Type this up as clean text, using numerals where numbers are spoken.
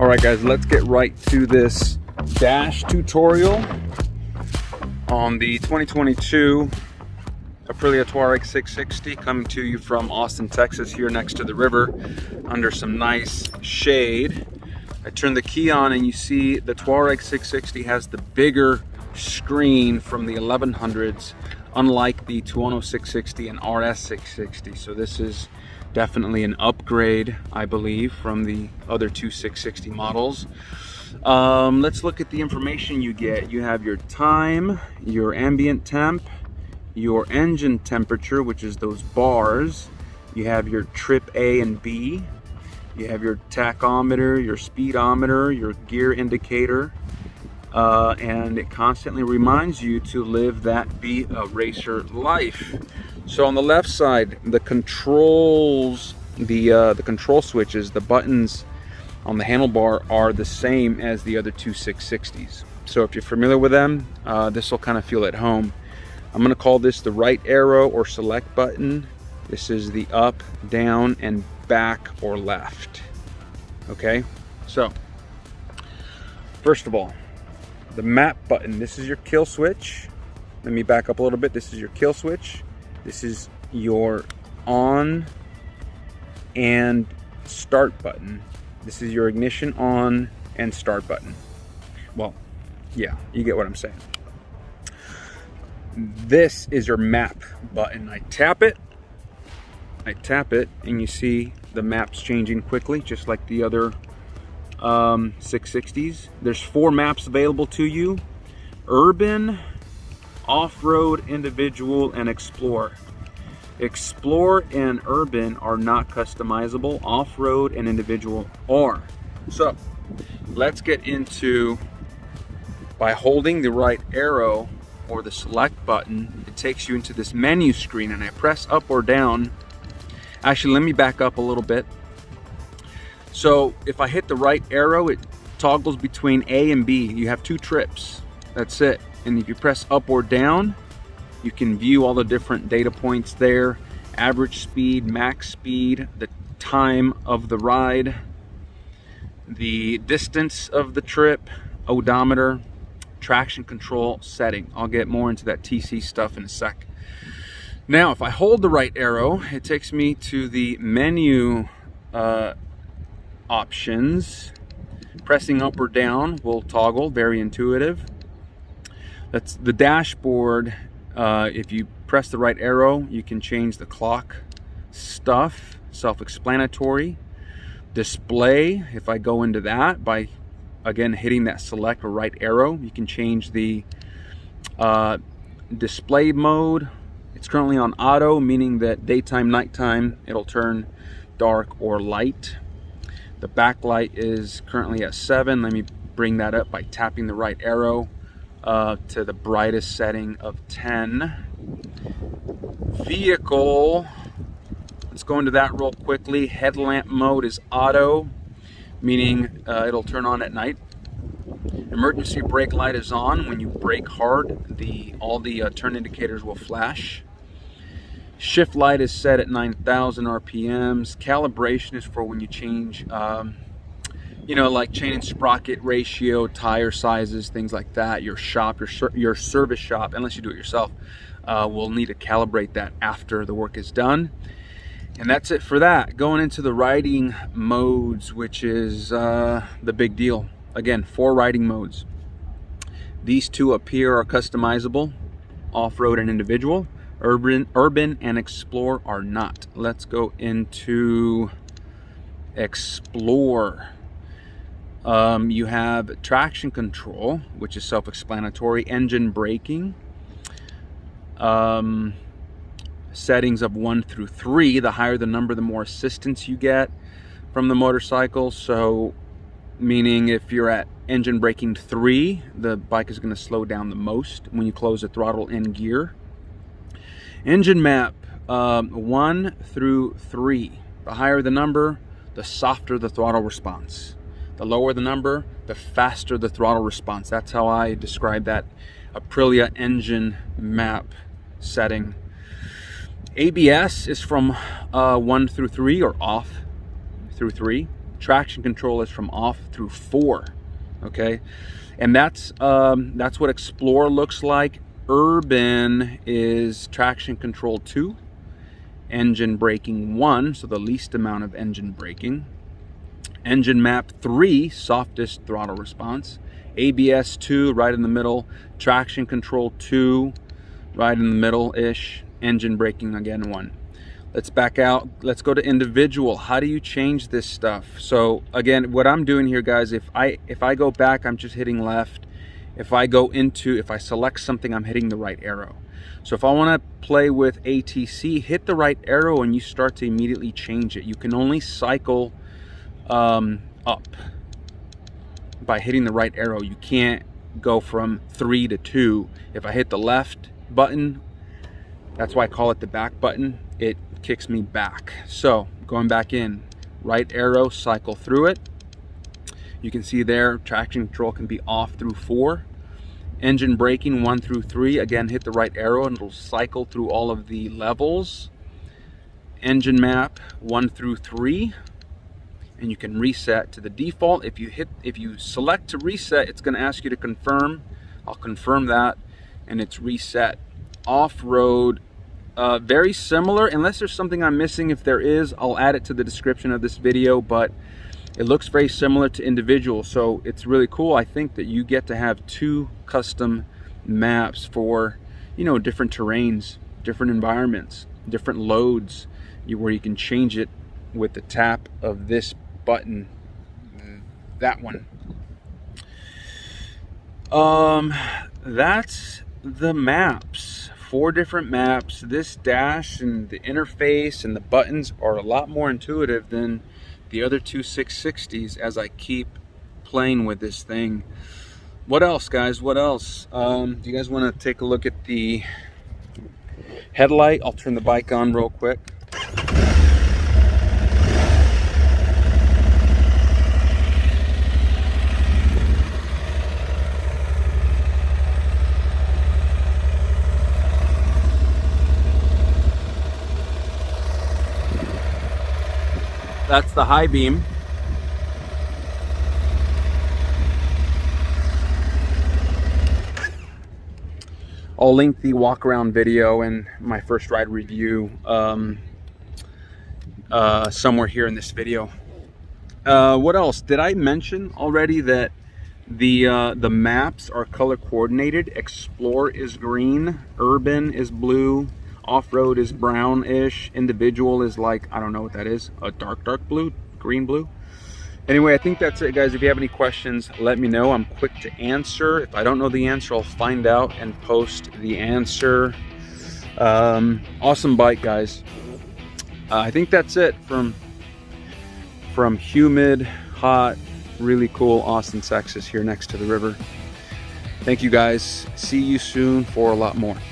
All right guys, let's get right to this dash tutorial on the 2022 Aprilia Tuareg 660, coming to you from Austin, Texas, here next to the river under some nice shade. I turn the key on and you see the Tuareg 660 has the bigger screen from the 1100s, unlike the Tuono 660 and RS 660. So this is definitely an upgrade, I believe, from the other two 660 models. Let's look at the information you get. You have your time, your ambient temp, your engine temperature, which is those bars. You have your trip A and B. You have your tachometer, your speedometer, your gear indicator, and it constantly reminds you to live that Be a Racer life. So on the left side, the controls, the control switches, the buttons on the handlebar are the same as the other two 660s. So if you're familiar with them, this will kind of feel at home. I'm going to call this the right arrow or select button. This is the up, down, and back or left. Okay, so first of all, the map button. This is your kill switch. Let me back up a little bit. This is your kill switch. This is your on and start button. This is your ignition on and start button. Well, yeah, you get what I'm saying. This is your map button. I tap it, and you see the maps changing quickly, just like the other 660s. There's 4 maps available to you: urban, off-road, individual, and explore. Explore and urban are not customizable. Off-road and individual are. So let's get into, by holding the right arrow or the select button, it takes you into this menu screen, and I press up or down. Actually, let me back up a little bit. So if I hit the right arrow, it toggles between A and B. You have 2 trips, that's it. And if you press up or down, you can view all the different data points there: average speed, max speed, the time of the ride, the distance of the trip, odometer, traction control setting. I'll get more into that TC stuff in a sec. Now, if I hold the right arrow, it takes me to the menu options. Pressing up or down will toggle, very intuitive. That's the dashboard. If you press the right arrow, you can change the clock stuff, self-explanatory. Display, if I go into that by, again, hitting that select or right arrow, you can change the display mode. It's currently on auto, meaning that daytime, nighttime, it'll turn dark or light. The backlight is currently at 7. Let me bring that up by tapping the right arrow to the brightest setting of 10. Vehicle, let's go into that real quickly. Headlamp mode is auto, meaning it'll turn on at night. Emergency brake light is on. When you brake hard, all the turn indicators will flash. Shift light is set at 9,000 RPMs. Calibration is for when you change, like chain and sprocket ratio, tire sizes, things like that. Your shop, your service shop, unless you do it yourself, will need to calibrate that after the work is done. And that's it for that. Going into the riding modes, which is the big deal. Again, 4 riding modes. These 2 up here are customizable: off-road and individual. Urban and explore are not. Let's go into explore. You have traction control, which is self-explanatory. Engine braking. Settings of 1 through 3. The higher the number, the more assistance you get from the motorcycle. So meaning if you're at engine braking 3, the bike is going to slow down the most when you close the throttle in gear. Engine map 1 through 3. The higher the number, the softer the throttle response. The lower the number, the faster the throttle response. That's how I describe that Aprilia engine map setting. ABS is from 1 through 3, or off through 3. Traction control is from off through 4. Okay, and that's what Explorer looks like. Urban is traction control 2, engine braking 1, so the least amount of engine braking. Engine map 3, softest throttle response. ABS 2, right in the middle. Traction control 2, right in the middle-ish. Engine braking again 1. Let's back out. Let's go to individual. How do you change this stuff? So again, what I'm doing here, guys, if I go back, I'm just hitting left. If I select something, I'm hitting the right arrow. So if I want to play with ATC, hit the right arrow and you start to immediately change it. You can only cycle up by hitting the right arrow. You can't go from 3 to 2. If I hit the left button, that's why I call it the back button, it kicks me back. So going back in, right arrow, cycle through it. You can see there, traction control can be off through 4. Engine braking 1 through 3. Again, hit the right arrow and it'll cycle through all of the levels. Engine map 1 through 3. And you can reset to the default. If you select to reset, it's going to ask you to confirm. I'll confirm that, and it's reset. Off-road, very similar, unless there's something I'm missing. If there is, I'll add it to the description of this video, but it looks very similar to individual, so it's really cool. I think that you get to have 2 custom maps for, you know, different terrains, different environments, different loads, where you can change it with the tap of this button, that one. That's the maps. 4 different maps. This dash and the interface and the buttons are a lot more intuitive than the other 2 660s as I keep playing with this thing. What else, guys? What else? Do you guys want to take a look at the headlight? I'll turn the bike on real quick. That's the high beam. I'll link the walk around video and my first ride review somewhere here in this video. What else? Did I mention already that the maps are color coordinated? Explore is green, Urban is blue, Off-road is brownish, individual is like, I don't know what that is, a dark blue, green blue. Anyway, I think that's it, guys. If you have any questions, let me know. I'm quick to answer. If I don't know the answer, I'll find out and post the answer. Awesome bike, guys. I think that's it from humid, hot, really cool Austin, Texas, here next to the river. Thank you, guys. See you soon for a lot more.